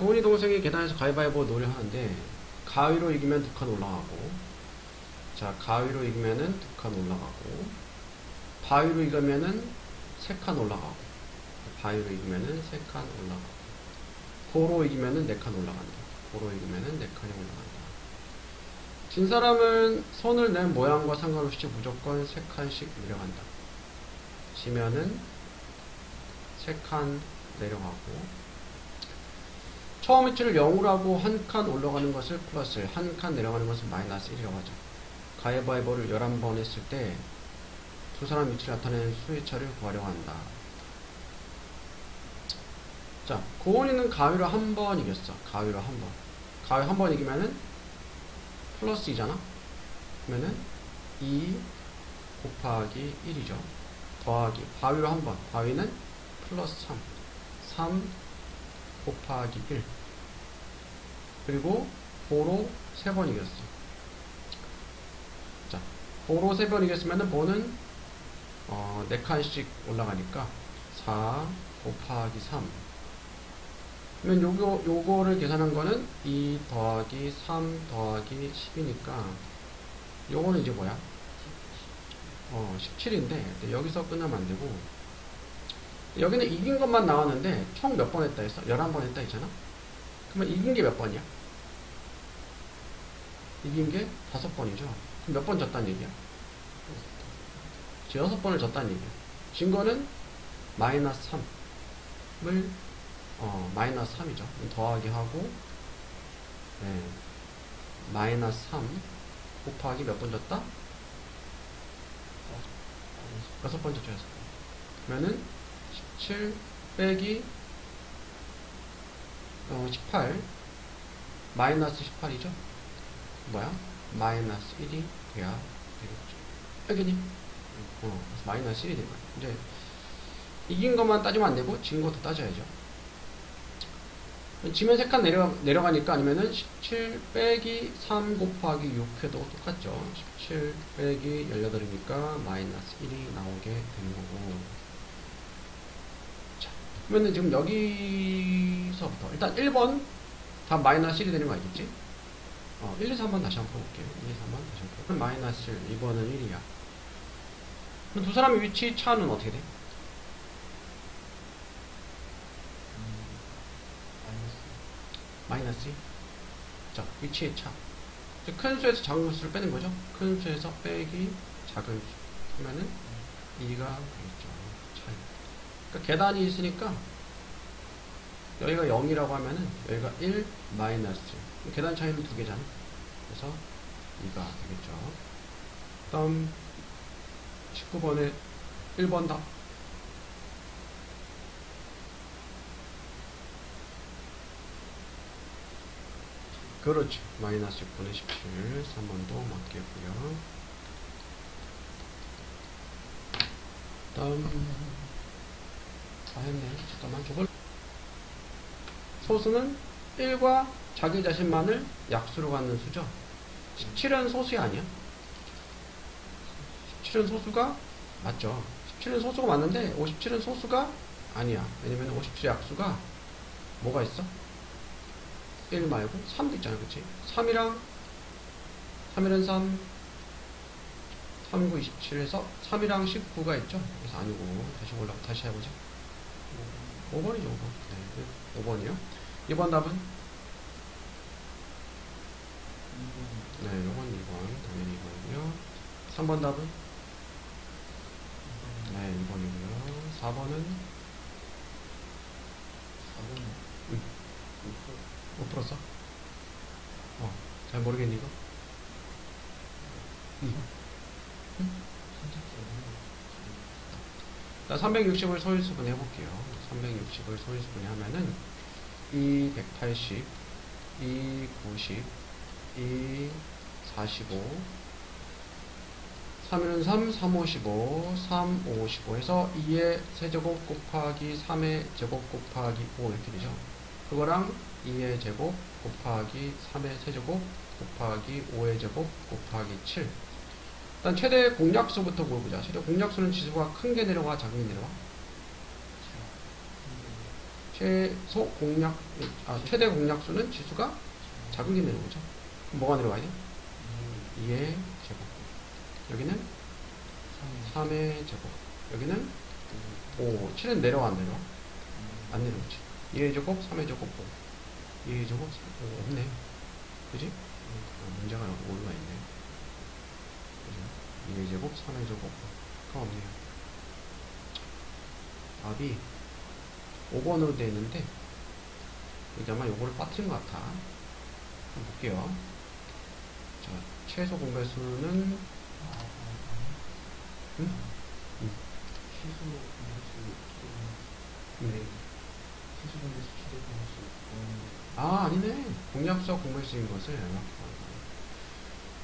고은이 동생이 계단에서 가위바위보 놀이 하는데 가위로 이기면 2칸 올라가고, 자 가위로 이기면은 2칸 올라가고, 바위로 이기면은 3칸 올라가고, 바위로 이기면은 3칸 올라가고, 고로 이기면은 4칸 올라간다. 고로 이기면은 4칸이 올라간다. 진 사람은 손을 낸 모양과 상관없이 무조건 3칸씩 내려간다. 지면은 3칸 내려가고, 처음 위치를 0으로 하고 한 칸 올라가는 것을 플러스, 한 칸 내려가는 것을 마이너스 1이라고 하죠. 가위바위보를 11번 했을 때 두 사람 위치를 나타내는 수의 차를 구하려고 한다. 자, 고은이는 가위로 한 번 이겼어. 가위로 한 번. 가위 한 번 이기면은 플러스 2잖아? 그러면은 2 곱하기 1이죠. 더하기 바위로 한 번. 바위는 플러스 3. 3 곱하기 1. 그리고 보로 3번 이겼어. 자, 보로 3번 이겼으면은 보는 4칸씩 올라가니까 4 곱하기 3. 그러면 요거를 계산한 거는 2 더하기 3 더하기 10이니까 요거는 이제 뭐야? 17인데 여기서 끝나면 안 되고, 여기는 이긴 것만 나왔는데 총 몇 번 했다 했어? 11번 했다 했잖아? 그러면 이긴 게 몇 번이야? 이긴 게 5번이죠. 그럼 몇 번 졌다는 얘기야? 6번을 졌다는 얘기야. 진 거는 마이너스 3을 마이너스 3이죠. 더하기 하고, 네, 마이너스 3 곱하기 몇 번 졌다? 6번 졌죠. 6번. 그러면은 17 빼기 18 마이너스 18이죠. 뭐야? 마이너스 1이 돼야 되겠죠. 알겠니? 그래서 마이너스 1이 된 거야. 이제 이긴 것만 따지면 안 되고 진 것도 따져야죠. 지면 3칸 내려가니까, 아니면은 17 빼기 3 곱하기 6 해도 똑같죠. 17 빼기 18이니까 마이너스 1이 나오게 되는 거고. 자, 그러면은 지금 여기서부터 일단 1번 다 마이너스 1이 되는 거 알겠지? 1, 2, 3번 다시 한번 볼게요. 1, 2, 3번 다시 한번 볼게요. 마이너스 1, 2번은 1이야. 그럼 두 사람의 위치 차는 어떻게 돼? 마이너스 2. 자, 위치의 차. 큰 수에서 작은 수를 빼는 거죠. 큰 수에서 빼기 작은 수 하면은 2가 되겠죠. 차이. 그러니까 계단이 있으니까 여기가 0이라고 하면은 여기가 1 마이너스 1. 계단 차이는 2개잖아. 그래서 2가 되겠죠. 다음 19번에 1번 답. 그렇죠. 마이너스 6분의 17. 3번도 맞겠고요. 다음 다 했네. 잠깐만 저걸. 소수는 1과 자기 자신만을 약수로 갖는 수죠. 17은 소수이 아니야? 17은 소수가 맞죠. 17은 소수가 맞는데 57은 소수가 아니야. 왜냐면 57 약수가 뭐가 있어? 1 말고 3도 있잖아. 그치? 3이랑 3이랑 3 3, 9, 27에서 3이랑 19가 있죠. 그래서 아니고 다시 해보자. 5번이죠. 5번. 네, 5번이요. 2번 답은? 네, 이건 2번. 당연히 2번이고요. 3번 답은? 네, 2번이고요. 4번은? 5 풀었어? 잘 모르겠니 이거? 자, 360을 소인수분 해볼게요. 360을 소인수분 하면은 2, 180, 2, 90, 2, 45, 3은 3, 3, 55, 3, 55 해서 2의 세제곱 곱하기 3의 제곱 곱하기 5 이렇게 되죠. 그거랑 2의 제곱 곱하기 3의 세제곱 곱하기 5의 제곱 곱하기 7. 일단 최대 공약수부터 보자. 최대 공약수는 지수가 큰 게 내려가 작은 게 내려가? 최대 공약수는 지수가 작은 게 내려오죠. 그럼 뭐가 내려와야 돼? 2의 제곱. 여기는 3의 제곱. 여기는 5. 7은 내려와, 안 내려와? 안 내려오지. 2의 제곱, 3의 제곱, 5. 2의 제곱, 5. 없네. 그지? 문제가 올라와 있네. 그죠? 2의 제곱, 3의 제곱, 5가 없네요. 답이 5번으로 되어 있는데, 여기 아마 요거를 빠뜨린 것 같아. 한번 볼게요. 자, 최소 공배수는, 응? 최소 공배수 최소 공배수 최대 공배수 아니네. 공약수와 공배수인 것을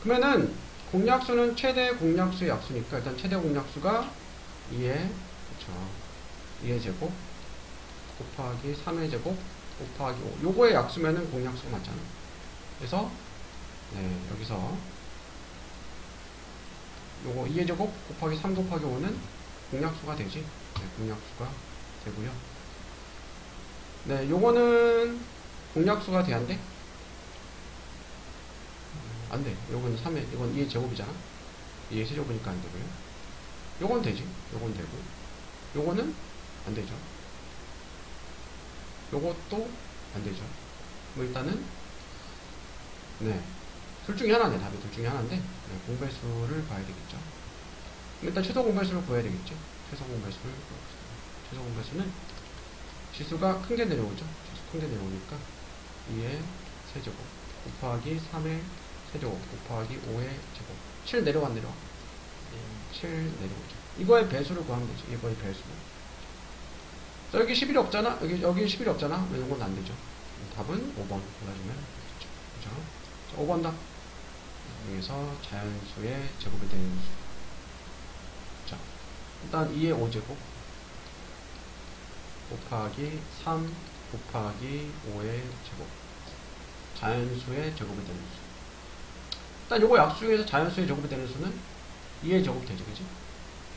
그러면은, 공약수는 최대 공약수의 약수니까, 일단 최대 공약수가 2의, 그쵸. 2의 제곱, 곱하기 3의 제곱, 곱하기 5. 요거의 약수면은 공약수가 맞잖아. 그래서, 네, 여기서, 요거 2의 제곱 곱하기 3 곱하기 5는 공약수가 되지. 네, 공약수가 되고요. 네, 요거는 공약수가 돼, 안 돼? 안 돼. 요건 3의, 이건 2의 제곱이잖아. 2의 세제곱이니까 안 되고요. 요건 되지. 요건 되고. 요거는 안 되죠. 요것도 안 되죠. 뭐 일단은, 네. 둘 중에 하나네. 답이 둘 중에 하나인데, 네, 공배수를 봐야 되겠죠. 일단 최소 공배수를 구해야 되겠죠. 최소 공배수를. 최소 공배수는 지수가 큰 게 내려오죠. 지수 큰 게 내려오니까 2의 세제곱 곱하기 3의 세제곱 곱하기 5의 제곱. 7 내려와, 안 내려와? 7 내려오죠. 이거의 배수를 구하면 되죠. 이거의 배수. 자, 여기 11이 없잖아? 여기 11이 없잖아? 이런 건 안 되죠. 답은 5번 골라주면 되죠. 그죠? 자, 5번 답. 여기서 자연수의 제곱이 되는 수. 자, 일단 2의 5제곱 곱하기 3 곱하기 5의 제곱. 자연수의 제곱이 되는 수. 일단 요거 약수에서 자연수의 제곱이 되는 수는 2의 제곱 되죠. 그지?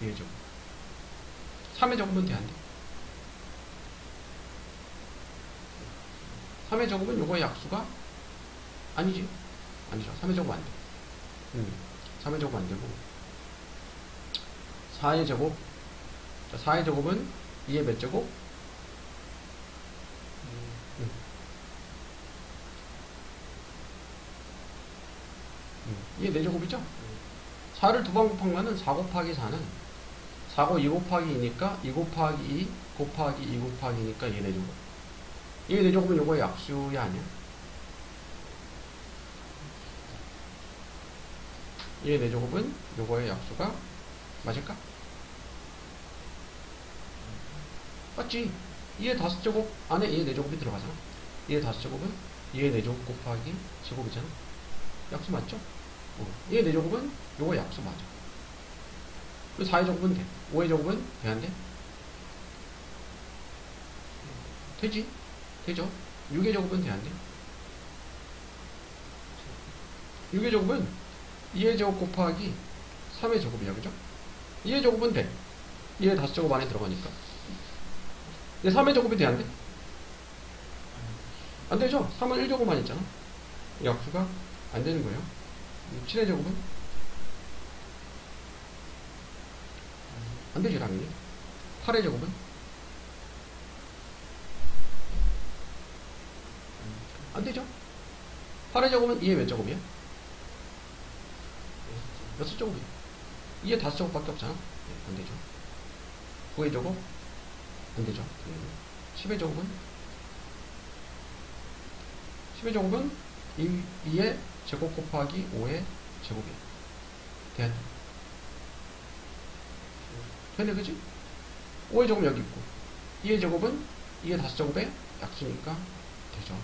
2의 제곱. 3의 제곱은 돼, 안 돼? 3의 제곱은 요거의 약수가 아니지. 아니죠. 3의 제곱 안 돼. 3의 제곱 안 되고. 4의 제곱. 자, 4의 제곱은 2의 몇 제곱? 2의 4제곱이죠? 4를 두 번 곱하면은 4 곱하기 4는 4고 2 곱하기 2니까 2 곱하기 2 곱하기 2 곱하기 2니까 2의 4제곱. 2의 4제곱은 요거의 약수야, 아니야? 2의 4제곱은 요거의 약수가 맞을까? 맞지? 2의 5제곱 안에 2의 4제곱이 들어가잖아. 2의 5제곱은 2의 4제곱 곱하기 제곱이잖아. 약수 맞죠? 2의 4제곱은 요거 약수 맞아. 4의 제곱은 돼. 5의 제곱은 돼, 안 돼? 되지? 되죠? 6의 제곱은 돼, 안 돼? 6의 제곱은 2의 제곱 곱하기 3의 제곱이야, 그죠? 2의 제곱은 돼. 2의 5제곱 안에 들어가니까. 근데 3의 제곱이 돼, 안 돼? 안 되죠? 3은 1제곱만 있잖아. 약수가 안 되는 거예요. 7의 제곱은? 안 되죠, 당연히. 8의 제곱은? 안 되죠? 8의 제곱은 2의 몇 제곱이야? 6제곱이야. 2의 5제곱밖에 없잖아. 안 되죠. 9의 제곱? 안 되죠. 10의 제곱은? 10의 제곱은 2의 제곱 곱하기 5의 제곱이야. 돼? 되네, 그지? 5의 제곱은 여기 있고 2의 제곱은 2의 5제곱의 약수니까 되죠.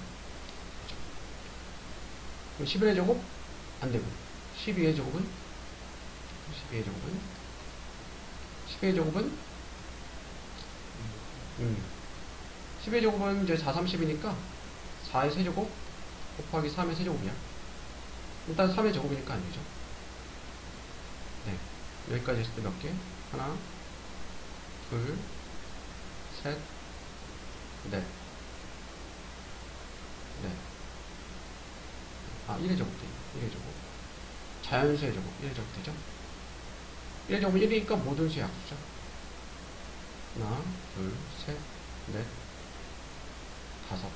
그럼 11의 제곱? 안 되고 12의 제곱은? 12의 제곱은? 12의 제곱은? 12의 제곱은 이제 4, 30이니까 4의 세제곱 곱하기 3의 세제곱이야. 일단 3의 제곱이니까 안 되죠. 네. 여기까지 했을 때 몇 개? 하나, 둘, 셋, 넷. 1의 제곱 돼. 1의 제곱. 자연수의 제곱. 1의 제곱 되죠? 1의 제곱은 1이니까 모든 수의 약수죠. 하나, 둘, 셋, 넷, 다섯.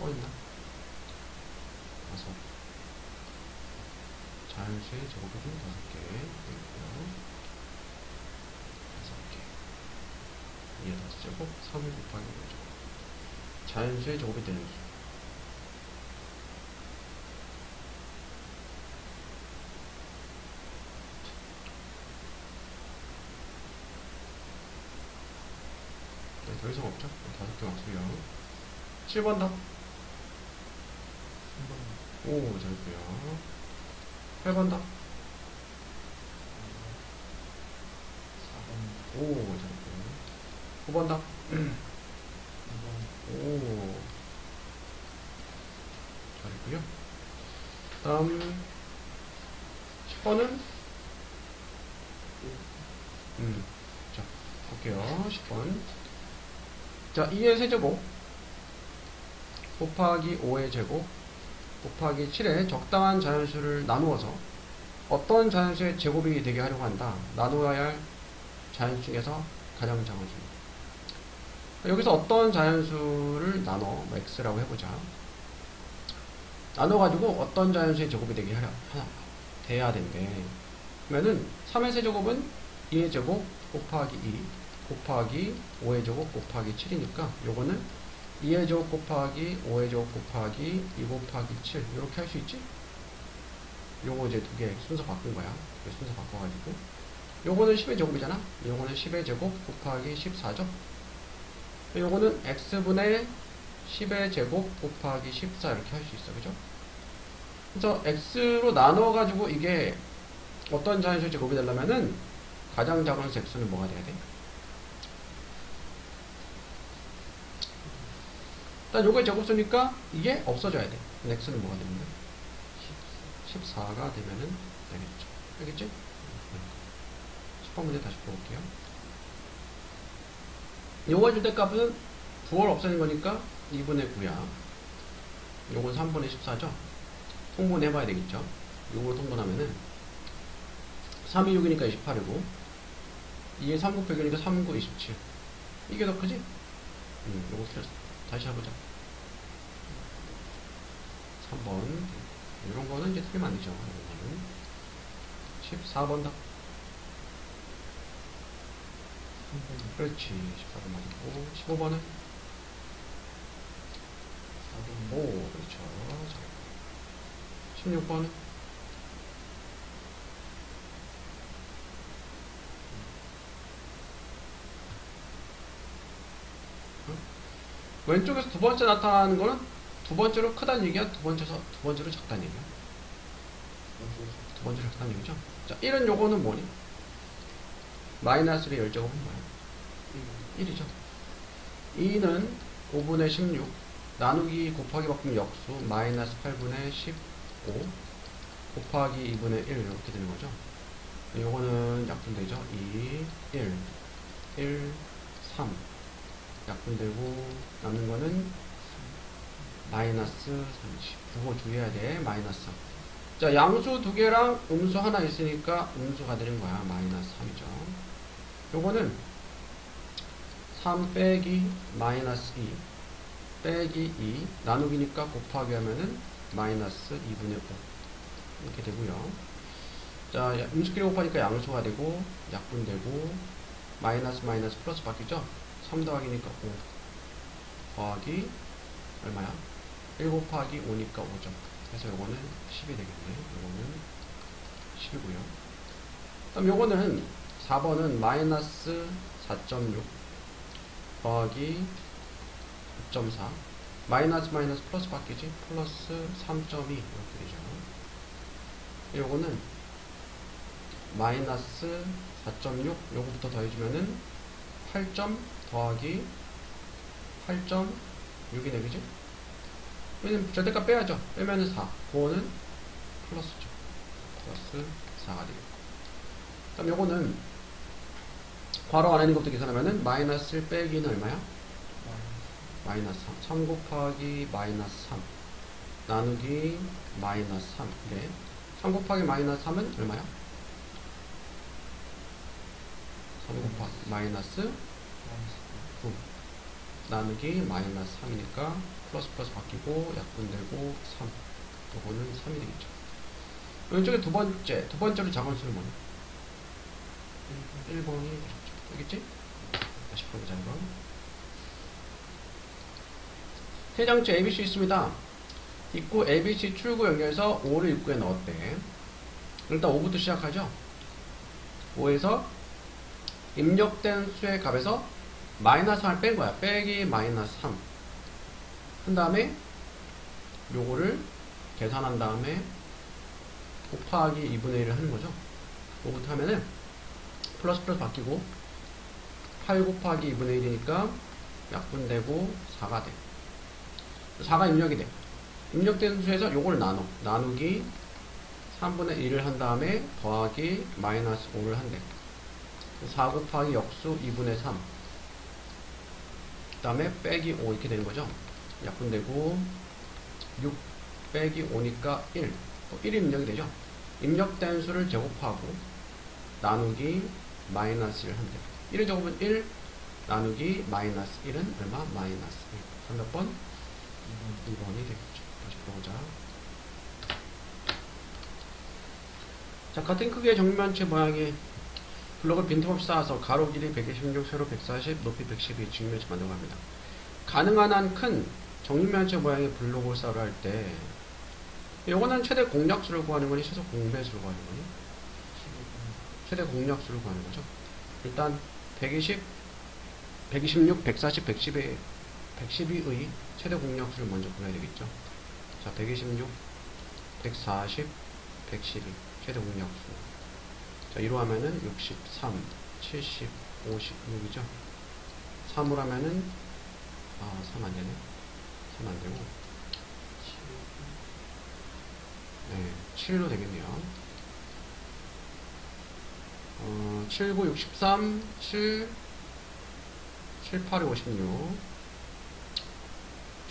있나? 다섯. 자연수의 제곱이 5개 되고요. 5개. 2의 5제곱, 3을 곱하기 5제곱. 자연수의 제곱이 되는 수. 네, 더 이상 없죠? 5개 맞고요. 7번 답. 3번. 오, 잘했고요. 8번 답. 4번. 오, 잘했고요. 9번 답. 2번. 오, 잘했고요. 다음 10번은 자, 볼게요. 10번. 자, 2의 세제곱 곱하기 5의 제곱 곱하기 7의 적당한 자연수를 나누어서 어떤 자연수의 제곱이 되게 하려고 한다. 나누어야 할 자연수 중에서 가장 작은 수. 여기서 어떤 자연수를 나눠 x라고 해보자. 나눠가지고 어떤 자연수의 제곱이 되게 돼야 된대. 그러면은 3의 세제곱은 2의 제곱 곱하기 2 곱하기 5의 제곱 곱하기 7이니까 요거는 2의 제곱 곱하기 5의 제곱 곱하기 2 곱하기 7 이렇게 할 수 있지? 요거 이제 두 개 순서 바꾼 거야. 순서 바꿔가지고 요거는 10의 제곱이잖아. 요거는 10의 제곱 곱하기 14죠. 요거는 x분의 10의 제곱 곱하기 14 이렇게 할 수 있어. 그죠? 그래서 x로 나눠가지고 이게 어떤 자연수의 제곱이 되려면은 가장 작은 수 x는 뭐가 돼야 돼? 일단 요거의 제곱수니까 이게 없어져야 돼. x는 뭐가 되는 거야? 14가 되면은 되겠죠. 알겠지? 10번 문제 다시 풀어볼게요. 요거 줄 때 값은 9월 없애는 거니까 2분의 9야. 요건 3분의 14죠? 통분해봐야 되겠죠? 요걸 통분하면은 3이 6이니까 28이고 2에 3 곱하기 1이니까 3, 9, 27. 이게 더 크지? 요거 틀렸어. 다시 해보자. 3번. 이런 거는 이제 틀리면 안 되죠. 이런 거는. 14번 답. 3번. 그렇지. 14번 맞고. 15번은? 4번. 오, 그렇죠. 16번은? 왼쪽에서 두 번째 나타나는 거는 두 번째로 크다는 얘기야? 두 번째로 작다는 얘기야? 두 번째로 작다는 얘기죠? 자, 1은 요거는 뭐니? 마이너스의 열제곱은 뭐야? 1이죠. 2는 5분의 16 나누기 곱하기 바꾸면 역수 마이너스 8분의 15 곱하기 2분의 1 이렇게 되는 거죠. 요거는 약분되죠. 2, 1, 1, 3 약분되고 남는 거는 마이너스 30. 그거 주의해야 돼. 마이너스. 자, 양수 두 개랑 음수 하나 있으니까 음수가 되는 거야. 마이너스 3이죠. 요거는 3 빼기 마이너스 2 빼기 2 나누기니까 곱하기 하면은 마이너스 2분의 5 이렇게 되고요. 자, 음수끼리 곱하니까 양수가 되고 약분되고 마이너스 마이너스 플러스 바뀌죠. 3 더하기니까 5 더하기 얼마야? 1 곱하기 5니까 5죠. 그래서 요거는 10이 되겠네. 요거는 10이고요. 그럼 요거는 4번은 마이너스 4.6 더하기 6.4 마이너스 마이너스 플러스 바뀌지? 플러스 3.2 이렇게 되죠. 요거는 마이너스 4.6 요거부터 더해주면은 8점 더하기 8.6이네. 그지? 왜냐면 절대값 빼야죠. 빼면은 4 그거는 플러스죠. 플러스 4가 되겠고 그럼 요거는 괄호 안에 있는 것부터 계산하면은 마이너스 1 빼기는 얼마야? 마이너스 3 곱하기 마이너스 3 나누기 마이너스 3. 네. 3 곱하기 마이너스 3은 얼마야? 3 곱하기 마이너스 9 나누기 마이너스 3이니까 플러스 플러스 바뀌고 약분되고 3. 요거는 3이 되겠죠. 왼쪽에 두 번째로 작은 수는 뭐냐? 1번이 되겠죠. 알겠지? 다시 풀어보자, 이거. 세 장치 ABC 있습니다. 입구 ABC 출구 연결해서 5를 입구에 넣었대. 일단 5부터 시작하죠. 5에서 입력된 수의 값에서 마이너스 3을 뺀 거야. 빼기 마이너스 3. 한 다음에 요거를 계산한 다음에 곱하기 2분의 1을 하는 거죠. 5부터 하면은 플러스 플러스 바뀌고 8 곱하기 2분의 1이니까 약분되고 4가 돼. 4가 입력이 돼. 입력된 수에서 요걸 나누기 3분의 1을 한 다음에 더하기 마이너스 5를 한대. 4 곱하기 역수 2분의 3. 그 다음에 빼기 5 이렇게 되는 거죠. 약분되고 6 빼기 5니까 1. 또 1이 입력이 되죠. 입력된 수를 제곱하고 나누기 마이너스 1을 한대. 1을 제곱은 1 나누기 마이너스 1은 얼마? 마이너스 1. 몇 번? 2번이 되겠죠. 다시 풀어보자. 자, 같은 크기의 정면체 모양의 블록을 빈틈없이 쌓아서 가로 길이 126, 세로 140, 높이 112 직면체 만들고 합니다. 가능한 한 큰 정면체 모양의 블록을 쌓으려 할 때 요거는 최대 공약수를 구하는 거니 최소 공배수를 구하는 거니? 최대 공약수를 구하는 거죠. 일단 120, 126, 140, 112의 최대 공약수를 먼저 구해야 되겠죠. 자, 126, 140, 112 최대 공약수. 자, 1로 하면은 63, 70, 56이죠. 3으로 하면은 3 안 되네. 3 안 되고 네, 7로 되겠네요. 7, 9, 63, 7, 7, 8, 56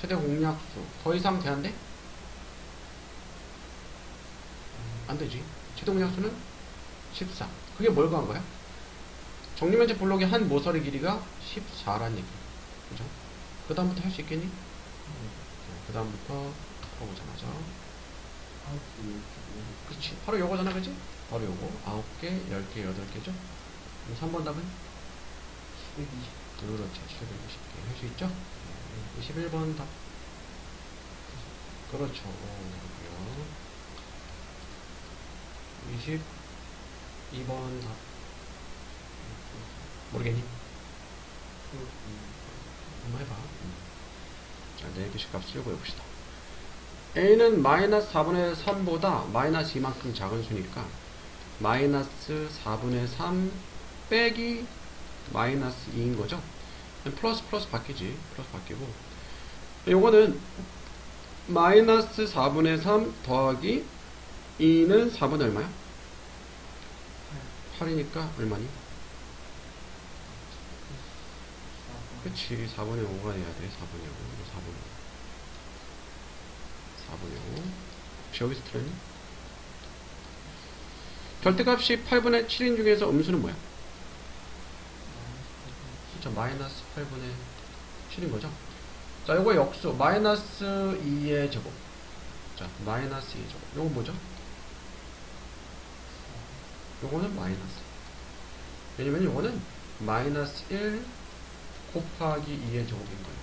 최대 공약수 더 이상 돼안돼? 안되지. 최대 공약수는 14. 그게 뭘 구한 거야? 정리면체 블록의 한 모서리 길이가 14란 얘기. 그죠? 그 다음부터 할 수 있겠니? 그 다음부터 풀어보자마자. 그치. 바로 요거잖아, 그치? 바로 요거. 9개, 10개, 8개죠? 3번 답은? 720. 그렇지. 720개. 할 수 있죠? 21번 답. 그렇죠. 그렇고요. 22번 답. 모르겠니? 한번 해봐. 자, 4개씩 값을 구해봅시다. A는 마이너스 4분의 3보다 마이너스 2만큼 작은 수니까 마이너스 4분의 3 빼기 마이너스 2인 거죠. 플러스 플러스 바뀌지. 플러스 바뀌고 요거는 마이너스 4분의 3 더하기 2는 4분의 얼마야? 8이니까 얼마니? 그치. 4분의 5가 돼야 돼. 4분의 5. 4분의 5. 4분의 5. 혹시 여기서 틀렸니? 절대값이 8분의 7인 중에서 음수는 뭐야? 그쵸. 마이너스 8분의 7인 거죠. 자, 요거 역수. 마이너스 2의 제곱. 자, 마이너스 2의 제곱. 요거 뭐죠? 요거는 마이너스. 왜냐면 요거는 마이너스 1 곱하기 2의 제곱인 거예요.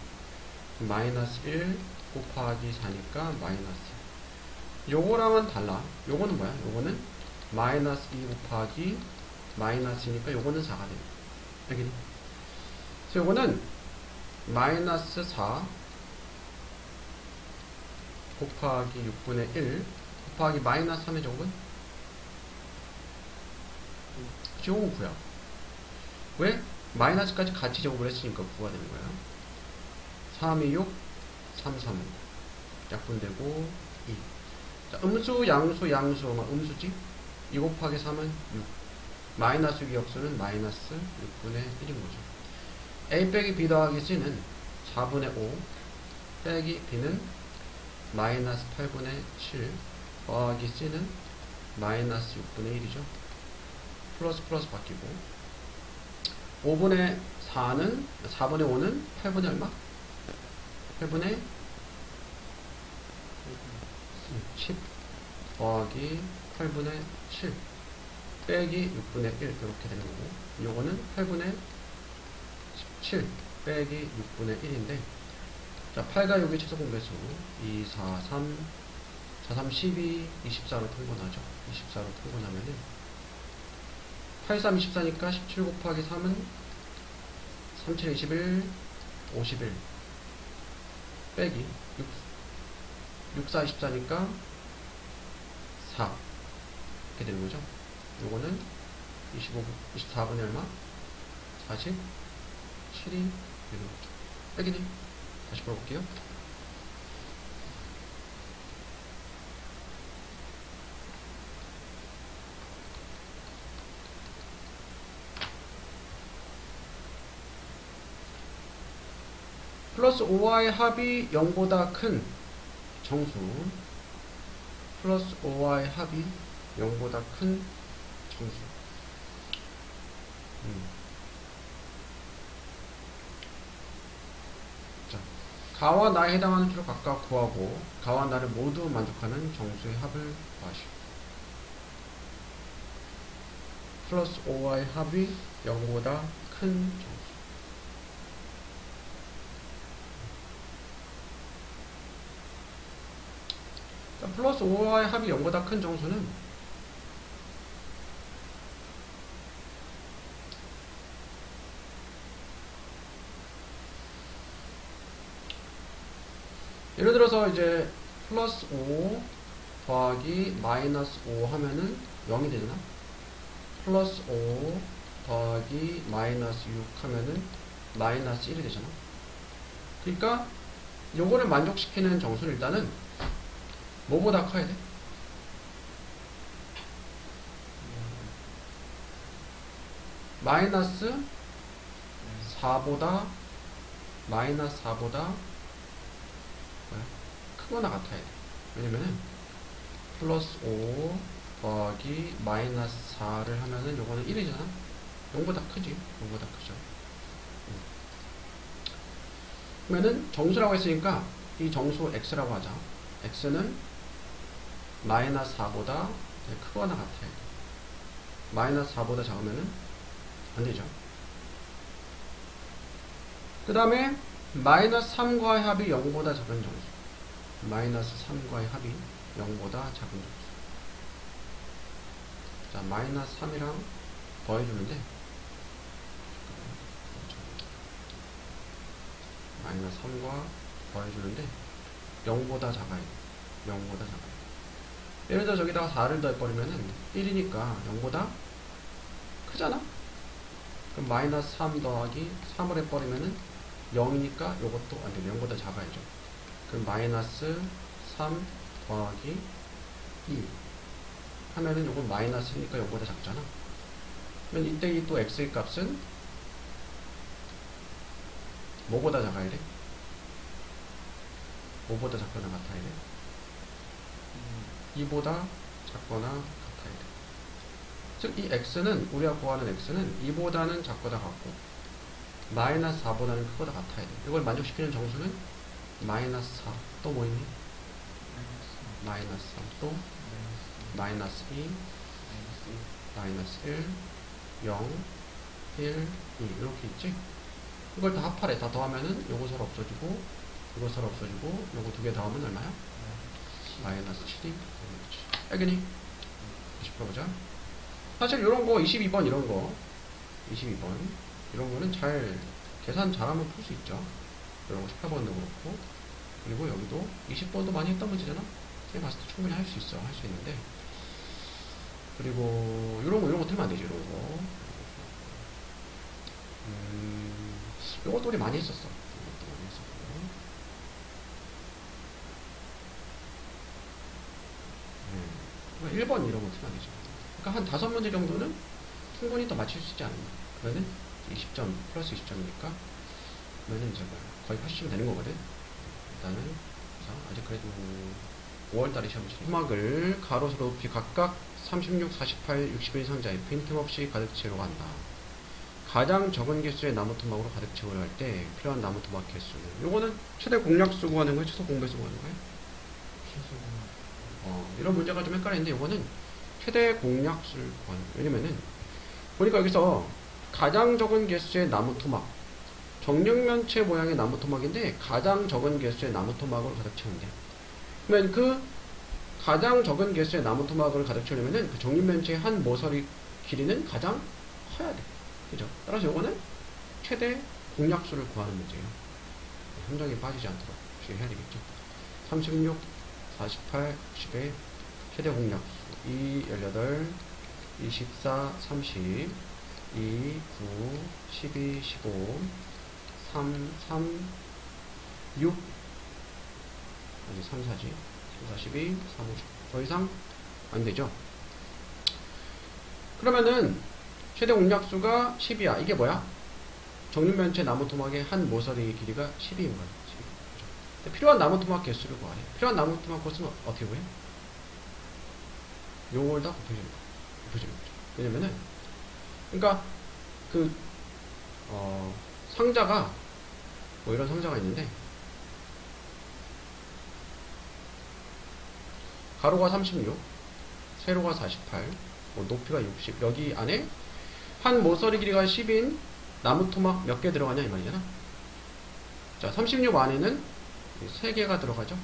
마이너스 1 곱하기 4니까 마이너스. 요거랑은 달라. 요거는 뭐야? 요거는 마이너스 2 곱하기 마이너스니까 요거는 4가 됩니다. 알겠니? 그래서 요거는 마이너스 4 곱하기 6분의 1 곱하기 마이너스 3의 제곱은? 요건 9야. 왜? 마이너스까지 같이 제곱을 했으니까 9가 되는 거야. 3, 2, 6, 3, 3, 5. 약분되고 2. 자, 음수, 양수, 양수, 음수지? 2 곱하기 3은 6. 마이너스 6의 역수는 마이너스 6분의 1인 거죠. A 빼기 B 더하기 C는 4분의 5 빼기 B는 마이너스 8분의 7 더하기 C는 마이너스 6분의 1이죠. 플러스 플러스 바뀌고 4분의 5는 8분의 얼마? 8분의 10 더하기 8분의 7 빼기 6분의 1 이렇게 되는 거고, 요거는 8분의 17 빼기 6분의 1인데, 자 8과 6의 최소 공배수 2, 4, 3 4, 3, 12, 24로 통분하죠. 24로 통분하면은 8, 3, 24니까 17 곱하기 3은 3, 7, 21, 51 빼기 6, 4, 24니까 4 이렇게 되는 거죠. 요거는 24분의 얼마? 47이 되는 거죠. 빼기네. 다시 풀어볼게요. 플러스 5와의 합이 0보다 큰 정수, 플러스 5와의 합이 0보다 큰 정수. 자, 가와 나에 해당하는 수를 각각 구하고 가와 나를 모두 만족하는 정수의 합을 구하시오. 플러스 5와의 합이 0보다 큰 정수. 자, 플러스 5와의 합이 0보다 큰 정수는 예를 들어서 이제 플러스 5 더하기 마이너스 5 하면은 0이 되잖아. 플러스 5 더하기 마이너스 6 하면은 마이너스 1이 되잖아. 그러니까 요거를 만족시키는 정수는 일단은 뭐보다 커야 돼? 마이너스 4보다 크거나 같아야 돼. 왜냐면은 플러스 5 더하기 마이너스 4를 하면은 요거는 1이잖아. 0보다 크지. 0보다 크죠. 그러면은 정수라고 했으니까 이 정수 x라고 하자. x는 마이너스 4보다 크거나 같아야 돼. 마이너스 4보다 작으면은 안 되죠. 그 다음에 마이너스 3과의 합이 0보다 작은 정수. 마이너스 3과의 합이 0보다 작은 정수. 자, 마이너스 3이랑 더해주는데, 마이너스 3과 더해주는데 0보다 작아야 돼. 0보다 작아야 돼. 예를 들어 저기다가 4를 더해버리면은 1이니까 0보다 크잖아? 그럼 마이너스 3 더하기 3을 해버리면은 0이니까 요것도 안 돼. 0보다 작아야죠. 그럼 마이너스 3 더하기 2 하면은 요건 마이너스니까 0보다 작잖아. 그러면 이때 이 또 x의 값은 뭐보다 작아야 돼? 뭐보다 작거나 같아야 돼? 2보다 작거나 같아야 돼. 즉, 이 x는, 우리가 구하는 x는 2보다는 작거나 같고, 마이너스 4보다는 크거나 같아야 돼. 이걸 만족시키는 정수는 마이너스 4. 또 뭐 있니? 마이너스 3. 또 마이너스 2, 마이너스 1, 0, 1, 2. 이렇게 있지? 이걸 다 합하래. 다 더하면은 요거 서로 없어지고, 이거 서로 없어지고, 요거 두 개 더하면 얼마야? 마이너스 7이 알겠니? 다시 풀어보자. 사실 이런 거 22번 이런 거 22번 이런 거는 잘 계산 잘하면 풀 수 있죠. 이런 거 18번도 그렇고, 그리고 여기도 20번도 많이 했던 문제잖아. 쌤 봤을 때 충분히 할 수 있어. 할 수 있는데, 그리고 이런 거 틀면 안 되지. 이런 거 이것도 우리 많이 했었어. 이것도 많이 했었고. 1번 이런 거 틀면 안 되죠. 그러니까 한 5문제 정도는 충분히 더 맞출 수 있지 않나. 그러면 20점 플러스 20점이니까 그러면 이제 거의 80점 되는 거거든. 일단은 그래서 아직 그래도 5월달에 시험 치니 토막을 가로 세로 높이 각각 36, 48, 61 상자에 빈틈없이 가득 채우러 간다. 가장 적은 개수의 나무 토막으로 가득 채우려 할 때 필요한 나무 토막 개수는, 요거는 최대 공략수 구하는 거예요? 최소 공배수 구하는 거예요? 이런 문제가 좀 헷갈리는데 요거는 최대 공략수를 구하는 거예요. 왜냐면은 보니까 여기서 가장 적은 개수의 나무 토막, 정육면체 모양의 나무 토막인데 가장 적은 개수의 나무 토막으로 가득 채운대. 그러면 그 가장 적은 개수의 나무 토막을 가득 채우려면은 그 정육면체의 한 모서리 길이는 가장 커야 돼. 그죠? 따라서 요거는 최대 공략수를 구하는 문제예요. 함정에 빠지지 않도록 주의해야 되겠죠. 36, 48, 10의 최대 공략수 2, 18, 24, 30, 2, 9, 12, 15, 3, 3, 6, 아니 3, 4지 3, 4, 12, 3, 5, 10. 더 이상 안 되죠. 그러면은 최대 공략수가 10이야. 이게 뭐야? 정육면체 나무 토막의 한 모서리 길이가 10인 거야. 10. 필요한 나무 토막 개수를 구하래. 필요한 나무 토막 개수는 어떻게 구해? 요걸 다 곱해주는 거죠. 왜냐면은, 그러니까 그 상자가 뭐 이런 상자가 있는데 가로가 36, 세로가 48, 뭐 높이가 60. 여기 안에 한 모서리 길이가 10인 나무 토막 몇 개 들어가냐 이 말이잖아. 자, 36 안에는 3개가 들어가죠.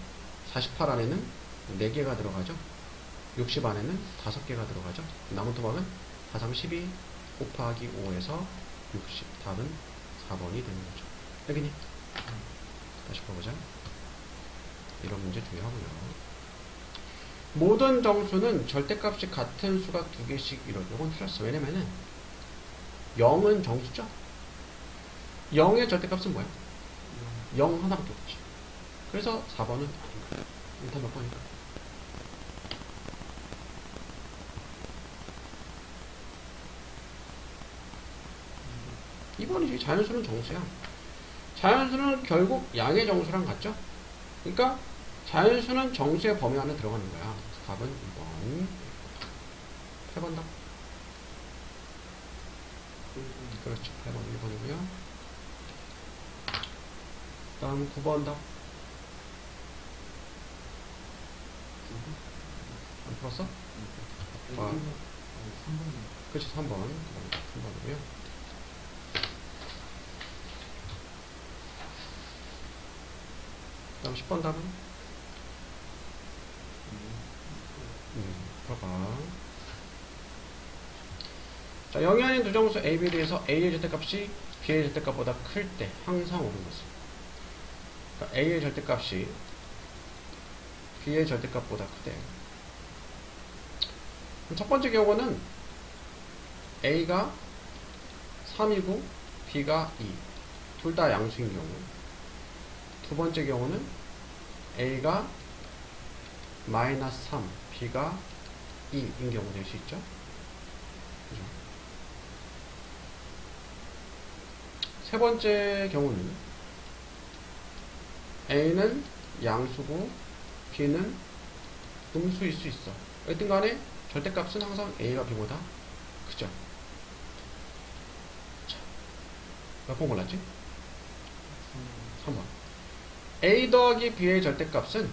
48 안에는 4개가 들어가죠. 60 안에는 5개가 들어가죠. 나무 토막은 4, 12 곱하기 5에서 60. 답은 4번이 되는 거죠. 여기니? 다시 볼보자. 이런 문제 주의하고요. 모든 정수는 절대값이 같은 수가 2개씩 이루어져. 이건 틀렸어. 왜냐면은 0은 정수죠? 0의 절대값은 뭐야? 0 하나밖에 없지. 그래서 4번은 아닌 거야. 일단 몇 번일까? 2번이지. 자연수는 정수야. 자연수는 결국 양의 정수랑 같죠? 그러니까 자연수는 정수의 범위 안에 들어가는 거야. 답은 2번. 8번 답. 그렇죠. 8번 1번이고요. 다음 9번 답. 안 풀었어? 그렇죠. 3번. 3번이고요. 다음 10번 답은? 봐봐. 자, 0이 아닌 두 정수 A, B에 대해서 A의 절대값이 B의 절대값보다 클 때 항상 옳은 것은. 그러니까 A의 절대값이 B의 절대값보다 크대. 첫 번째 경우는 A가 3이고 B가 2. 둘 다 양수인 경우. 두 번째 경우는 A가 마이너스 3, B가 2인 경우 될 수 있죠. 그죠? 세 번째 경우는 A는 양수고 B는 음수일 수 있어. 어쨌든 간에 절대값은 항상 A가 B보다 크죠. 자, 몇 번 골랐지? 3번. A 더하기 B의 절대값은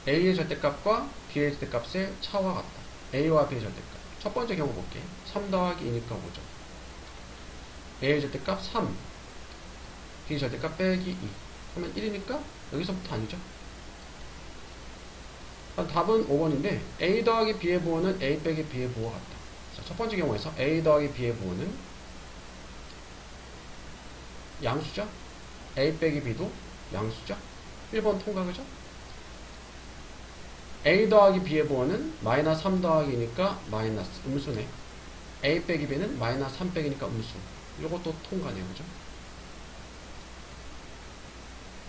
A의 절대값과 B의 절대값의 차와 같다. A와 B의 절대값. 첫 번째 경우 볼게. 3 더하기 2니까 5죠. A의 절대값 3. B의 절대값 빼기 2. 하면 1이니까 여기서부터 아니죠. 답은 5번인데 A 더하기 B의 부호는 A 빼기 B의 부호와 같다. 자, 첫 번째 경우에서 A 더하기 B의 부호는 양수죠. A 빼기 B도 양수죠. 1번 통과. 그죠? A 더하기 B의 부호는 마이너스 3 더하기니까 마이너스 음수네. A 빼기 B는 마이너스 3 빼기니까 음수. 이것도 통과네요. 그죠?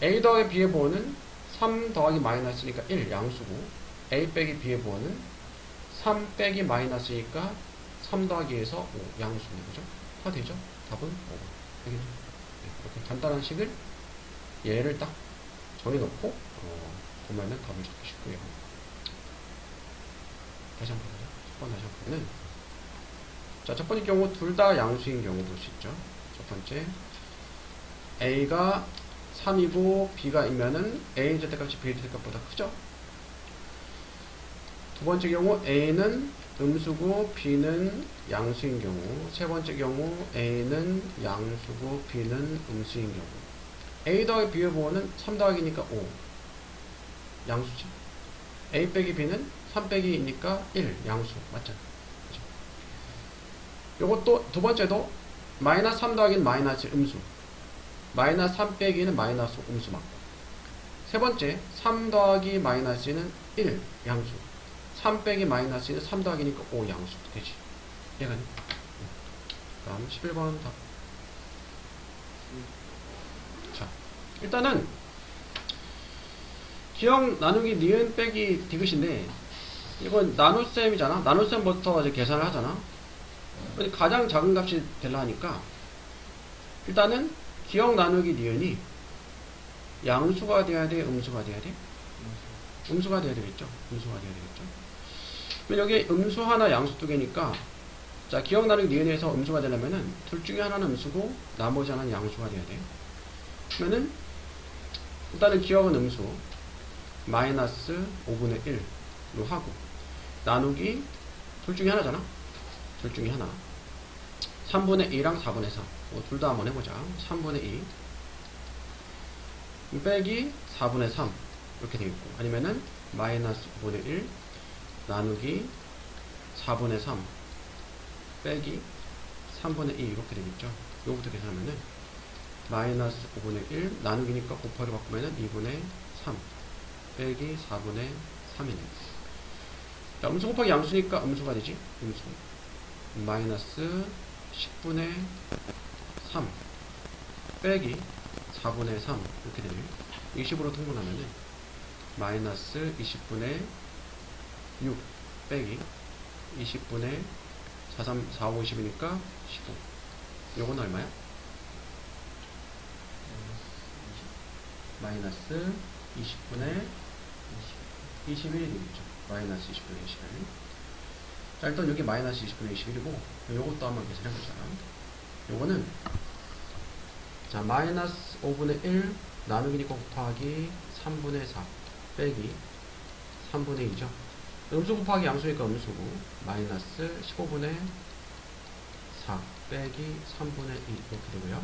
A 더하기 B의 부호는 3 더하기 마이너스니까 1 양수고, A 빼기 B의 부호는 3 빼기 마이너스니까 3 더하기에서 5 양수네. 그죠? 다 되죠? 답은 5번. 알겠죠? 이렇게 간단한 식을 얘를 딱 정해놓고 보면은 답을 찾기 쉽고요. 다시 한번 보자. 첫 번 다시 한번 보면은 자, 첫 번째 경우 둘 다 양수인 경우 볼 수 있죠. 첫 번째 A가 3이고 B가 이면은 A의 절대값이 B의 절대값보다 크죠. 두 번째 경우 A는 음수고 B는 양수인 경우, 세 번째 경우 A는 양수고 B는 음수인 경우. A 더하기 B의 부호는 3 더하기니까 5 양수지. A 빼기 B는 3 빼기 2니까 1 양수 맞잖아. 그죠? 요것도 두 번째도 마이너스 3 더하기는 마이너스 음수, 마이너스 3 빼기는 마이너스 음수 맞고, 세 번째 3 더하기 마이너스는 1 양수, 3 빼기 마이너스는 3 더하기니까 5 양수 되지. 얘가 다음 11번 답. 자, 일단은 기억 나누기 니은 빼기 디귿인데 이건 나눗셈이잖아. 나눗셈부터 이제 계산을 하잖아. 근데 가장 작은 값이 되려 하니까 일단은 기억 나누기 니은이 양수가 돼야 돼, 음수가 돼야 돼? 음수가 돼야 되겠죠. 음수가 돼야 되겠죠. 그럼 여기 음수 하나, 양수 두 개니까 자, 기억 나누기 니은에서 음수가 되려면은 둘 중에 하나는 음수고 나머지 하나는 양수가 돼야 돼. 그러면은 일단은 기억은 음수 마이너스 5분의 1로 하고 나누기 둘 중에 하나잖아. 둘 중에 하나 3분의 2랑 4분의 3 둘 다 한번 해보자. 3분의 2 빼기 4분의 3 이렇게 되겠고, 아니면은 마이너스 5분의 1 나누기 4분의 3 빼기 3분의 2 이렇게 되겠죠. 요거부터 계산하면은 마이너스 5분의 1 나누기니까 곱하기 바꾸면은 2분의 3 빼기 4분의 3이네. 자, 음수 곱하기 양수니까 음수가 되지. 음수 마이너스 10분의 3 빼기 4분의 3 이렇게 되네. 20으로 통분하면은 마이너스 20분의 6 빼기 20분의 4, 3, 4, 5, 20이니까 15. 요건 얼마야? 마이너스 20분의 21이 되겠죠. 마이너스 20분의 21. 자, 일단 여기 마이너스 20분의 21이고 요것도 한번 계산해보자. 요거는 자, 마이너스 5분의 1 나누기니까 곱하기 3분의 4 빼기 3분의 2죠. 음수 곱하기 양수니까 음수고 마이너스 15분의 4 빼기 3분의 2 이렇게 되고요.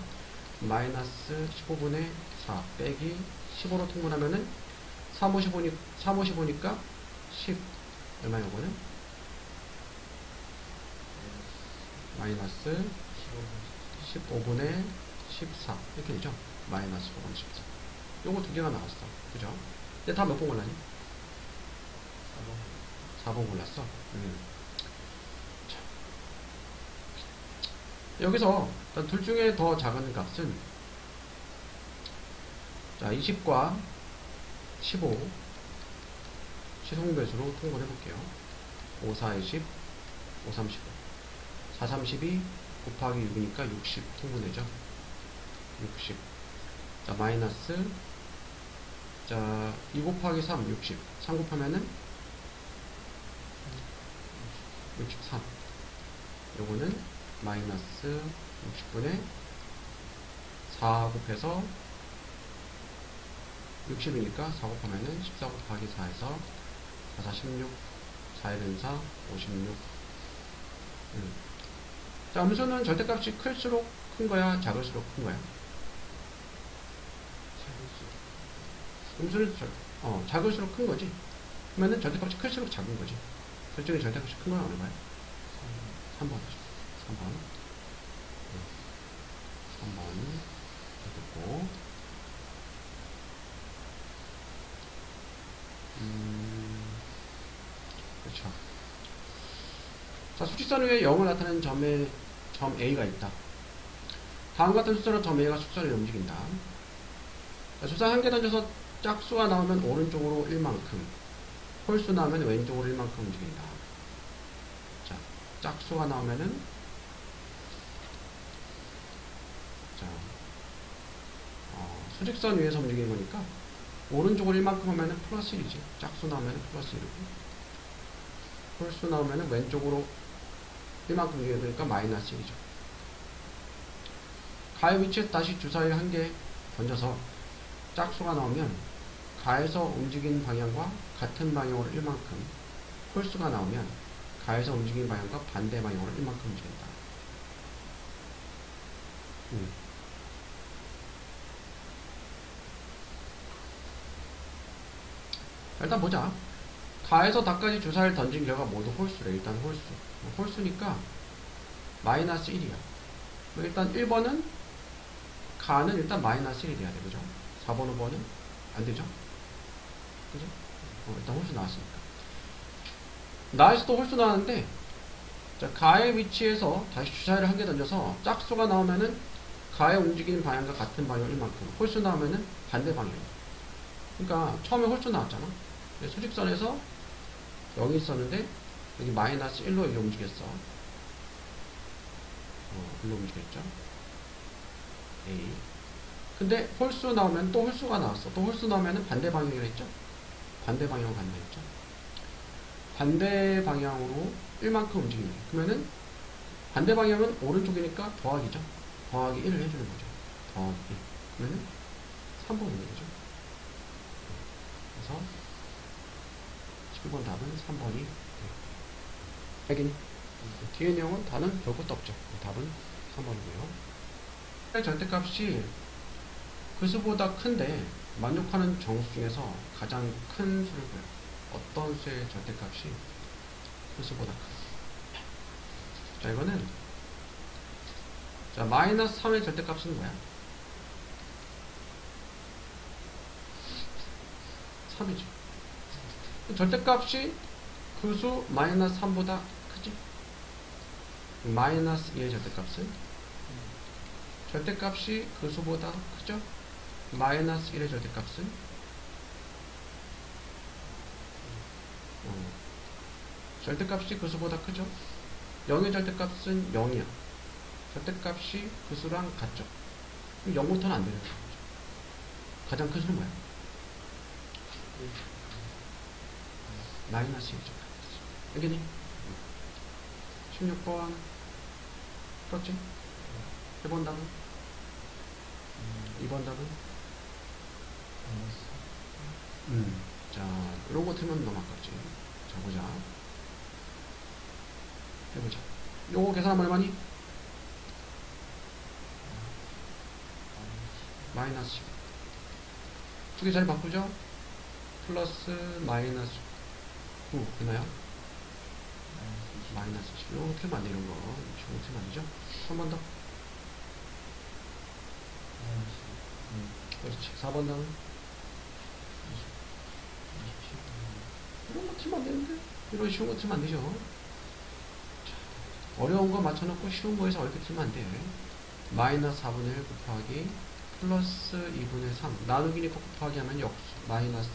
마이너스 15분의 4 빼기 15로 통분하면은 3, 5, 15니까 10 얼마 요거는? 마이너스 15분의 14 이렇게 되죠. 마이너스 15분의 14. 요거 두 개가 나왔어. 그죠? 근데 다 몇 번 골랐니? 4번 골랐어. 자, 여기서 일단 둘 중에 더 작은 값은 자, 20과 15 시송배수로 통분해 볼게요. 5, 4, 20 5, 3, 15 4, 32 곱하기 6이니까 60 통분해죠. 60. 자, 마이너스 자, 2 곱하기 3 60 3 곱하면은 63. 요거는 마이너스 60분의 4 곱해서 60이니까 4 곱하면은 14 곱하기 4에서 4, 4, 16 4, 1, 4, 56. 자, 음수는 절대값이 클수록 큰 거야, 작을수록 큰 거야? 음수는 작을수록 큰 거지. 그러면은 절대값이 클수록 작은 거지. 둘 중에 절대값이 큰 거야, 어느 거야? 3번. 3번. 3번. 됐고. 그렇죠. 자, 수직선 위에 0을 나타내는 점 A가 있다. 다음 같은 수선으로 점 A가 수선을 움직인다. 자, 수선 한 개 던져서 짝수가 나오면 오른쪽으로 1만큼, 홀수 나오면 왼쪽으로 1만큼 움직인다. 자, 짝수가 나오면은 자, 수직선 위에서 움직이는 거니까 오른쪽으로 1만큼 하면은 플러스 1이지. 짝수 나오면은 플러스 1이고. 홀수 나오면은 왼쪽으로 1만큼 움직이니까 마이너스 1이죠. 가의 위치에서 다시 주사위를 한 개 던져서 짝수가 나오면 가에서 움직이는 방향과 같은 방향으로 1만큼, 홀수가 나오면 가에서 움직이는 방향과 반대 방향으로 1만큼 움직인다. 일단 보자. 가에서 닭까지 주사위를 던진 결과 모두 홀수래. 일단 홀수. 홀수니까 마이너스 1이야. 일단 1번은 가는 일단 마이너스 1이 돼야 돼. 그죠? 4번, 5번은 안 되죠? 그죠? 일단 홀수 나왔으니까. 나에서도 홀수 나왔는데, 자, 가의 위치에서 다시 주사위를 한 개 던져서 짝수가 나오면은 가의 움직이는 방향과 같은 방향 1만큼, 홀수 나오면은 반대 방향이야. 그러니까 처음에 홀수 나왔잖아. 수직선에서 여기 있었는데 여기 마이너스 1로 여기 움직였어. 1로 움직였죠. A. 근데 홀수 나오면 또 홀수가 나왔어. 또 홀수 나오면은 반대 방향이라 했죠. 반대 방향으로 간다 했죠. 반대 방향으로 1만큼 움직이는. 그러면은 반대 방향은 오른쪽이니까 더하기죠. 더하기 1을 해주는 거죠. 더하기 1. 그러면은 3번 오는 거죠. 그래서 7번 답은 3번이 확인. 뒤에 내용은 다는 별것도 없죠. 답은 3번이고요. 절대값이 그 수보다 큰데 만족하는 정수 중에서 가장 큰 수를 구해요. 어떤 수의 절대값이 그 수보다 크다. 자, 이거는 자, 마이너스 3의 절대값은 뭐야? 3이죠. 절대값이 그 수 마이너스 3보다 크지? 마이너스 2의 절대값은 절대값이 그 수보다 크죠? 마이너스 1의 절대값은 절대값이 그 수보다 크죠? 0의 절대값은 0이야. 절대값이 그 수랑 같죠? 그럼 0부터는 안 되는 거죠. 가장 큰 수는 뭐야? 마이너스 1죠. 알겠니? 16번 그렇지? 1번 답은? 2번 답은? 자, 이런 거 틀면 너무 아깝지. 자, 보자. 해보자. 요거 계산하면 얼마니? 마이너스 10. 두 개 자리 바꾸죠? 플러스 마이너스 9 되나요? 마이너스 10. 요거 틀면 안 돼, 이런 거. 요거 틀면 안 되죠? 한 번 더. 그렇지. 4번 다음. 이런 거 틀면 안 되는데? 이런 쉬운 거 틀면 안 되죠? 자, 어려운 거 맞춰놓고 쉬운 거에서 어렵게 틀면 안 돼. 마이너스 4분의 1 곱하기 플러스 2분의 3. 나누기니까 곱하기 하면 역수. 마이너스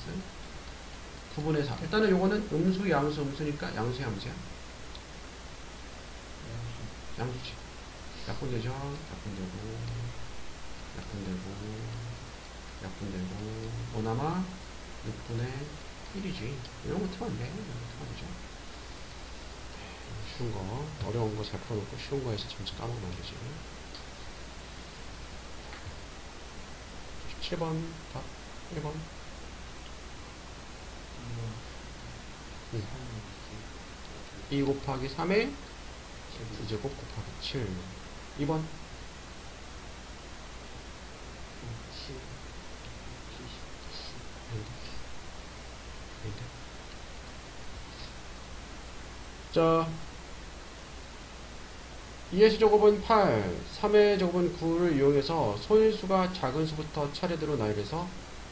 9분의 4. 일단은 요거는 음수, 양수, 음수니까 양수, 양수야. 양수지. 약분되죠? 약분되고, 약분되고, 약분되고, 뭐나마 6분의 1이지. 이런 거 틀면 안 돼. 이런 거 틀면 안 되죠. 쉬운 거, 어려운 거 잘 풀어놓고 쉬운 거에서 점수 까먹으면 안 되지. 7번 답 1번 2 곱하기 3에 2제곱 곱하기 7 2번 7 자, 2의 제곱은 8, 3의 제곱은 9를 이용해서 소인수가 작은 수부터 차례대로 나열해서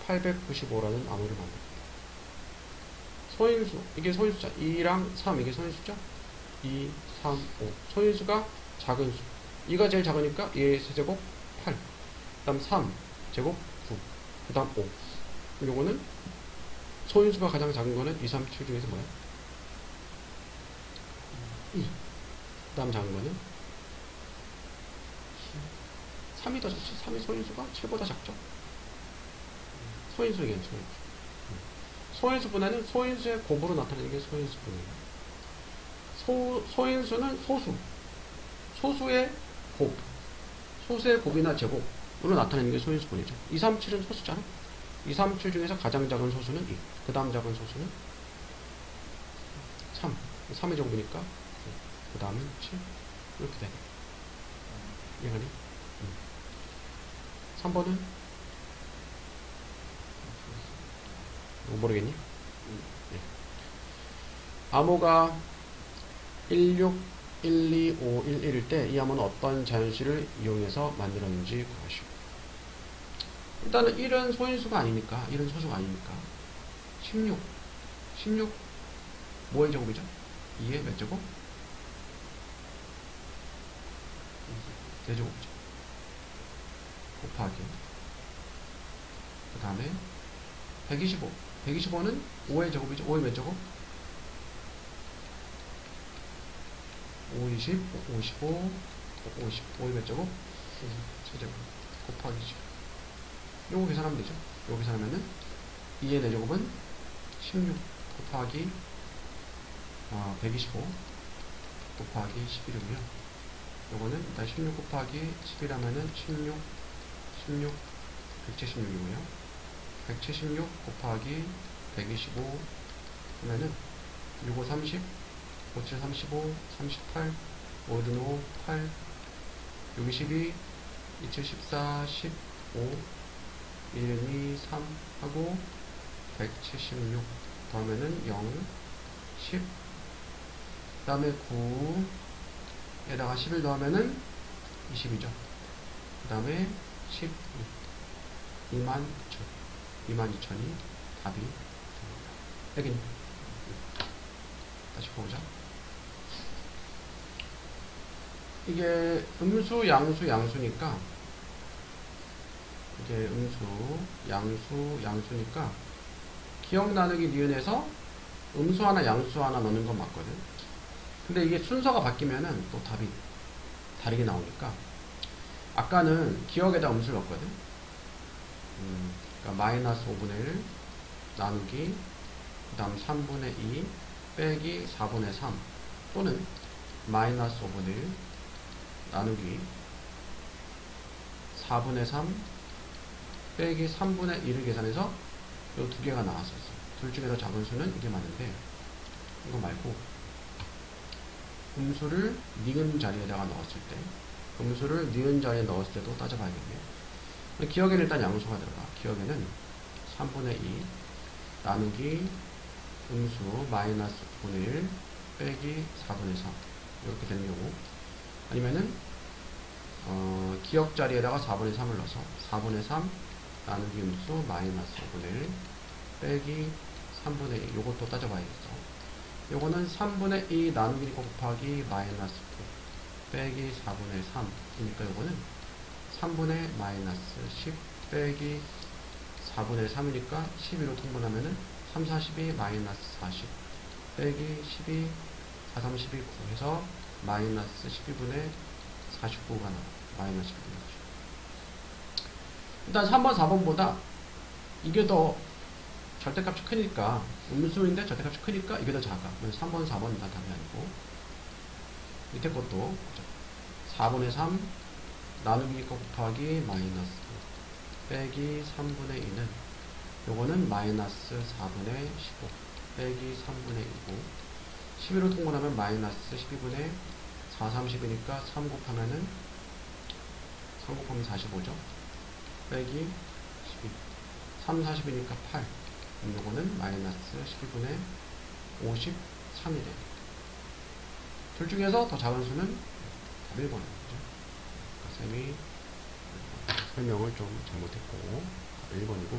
895라는 암호를 만듭니다. 소인수, 이게 소인수죠. 2랑 3, 이게 소인수죠. 2, 3, 5. 소인수가 작은 수. 2가 제일 작으니까 2의 세제곱 8. 그 다음 3, 제곱 9. 그 다음 5. 요거는 소인수가 가장 작은 거는 2, 3, 7 중에서 뭐야? 2. 그 다음 작은 거는 3이 더 작지. 3의 소인수가 7보다 작죠. 소인수이긴 소인수. 소인수분해는 소인수의 곱으로 나타내는 게 소인수분해예요. 소인수는 소수의 곱, 소수의 곱이나 제곱으로 나타내는 게 소인수분해죠. 2, 3, 7은 소수잖아. 2, 3, 7 중에서 가장 작은 소수는 2, 그 다음 작은 소수는 3, 3의 제곱이니까 그 다음은 7, 이렇게 되네. 이해가니? 3번은? 모르겠니? 네. 암호가 16, 1, 2, 5, 1, 1일 때 이 암호는 어떤 자연수를 이용해서 만들었는지 구하시오. 일단은 1은 소인수가 아니니까 1은 소수가 아니니까 16 뭐의 제곱이죠? 2의 몇 제곱? 4제곱이죠. 곱하기 그 다음에 125는 5의 제곱이죠. 5의 몇 제곱? 5, 20, 55, 5의 몇 제곱? 7제곱 곱하기 10. 요거 계산하면 되죠. 요거 계산하면은 2의 4제곱은 16 곱하기 125 곱하기 11이고요. 요거는 일단 16 곱하기 11하면은 16 176이고요. 176 곱하기 125 하면은 65 30 57 35 38 5든 5 8 6 12 27 14 15 1은 2 3 하고 176 더하면은 0 10 그 다음에 9에다가 11 더하면은 20이죠. 그 다음에 12 22,000이 답이 됩니다. 여긴 다시 보자. 이게 음수, 양수, 양수니까 이게 음수, 양수, 양수니까 기억 나누기 니은에서 음수 하나, 양수 하나 넣는 건 맞거든. 근데 이게 순서가 바뀌면은 또 답이 다르게 나오니까 아까는 기억에다 음수를 넣었거든. 그러니까 마이너스 5분의 1 나누기 그 다음 3분의 2 빼기 4분의 3 또는 마이너스 5분의 1 나누기 4분의 3 빼기 3분의 1을 계산해서 이 두 개가 나왔었어. 둘 중에서 작은 수는 이게 맞는데 이거 말고 음수를 니은 자리에다가 넣었을 때 음수를 니은 자리에 넣었을 때도 따져봐야겠네. 기억에는 일단 양수가 들어가. 기억에는 3분의 2 나누기 음수 마이너스 9분의 1 빼기 4분의 3 이렇게 되는 경우 아니면은 기억 자리에다가 4분의 3을 넣어서 4분의 3 나누기 음수 마이너스 5분의 1 빼기 3분의 2 요것도 따져봐야겠어. 요거는 3분의 2 나누기 곱하기 마이너스 9 빼기 4분의 3 이니까 요거는 3분의 마이너스 10 빼기 4분의 3이니까 12로 통분하면은 3, 42 마이너스 40 빼기 12 4, 32 9 해서 마이너스 12분의 49가 나와. 마이너스 12분의 49. 일단 3번, 4번보다 이게 더 절대값이 크니까 음수인데 절대값이 크니까 이게 더 작아. 3번, 4번은 다 답이 아니고 밑에 것도 4분의 3 나누기 곱하기 마이너스 빼기 3분의 2는 요거는 마이너스 4분의 15 빼기 3분의 2고 11로 통분하면 마이너스 12분의 4, 30이니까 3 곱하면은 3 곱하면 45죠. 빼기 12 3, 40이니까 8 그럼 요거는 마이너스 12분의 53이 돼요. 둘 중에서 더 작은 수는 답 1번인 거죠. 그러니까 쌤이 설명을 좀 잘못했고 답 1번이고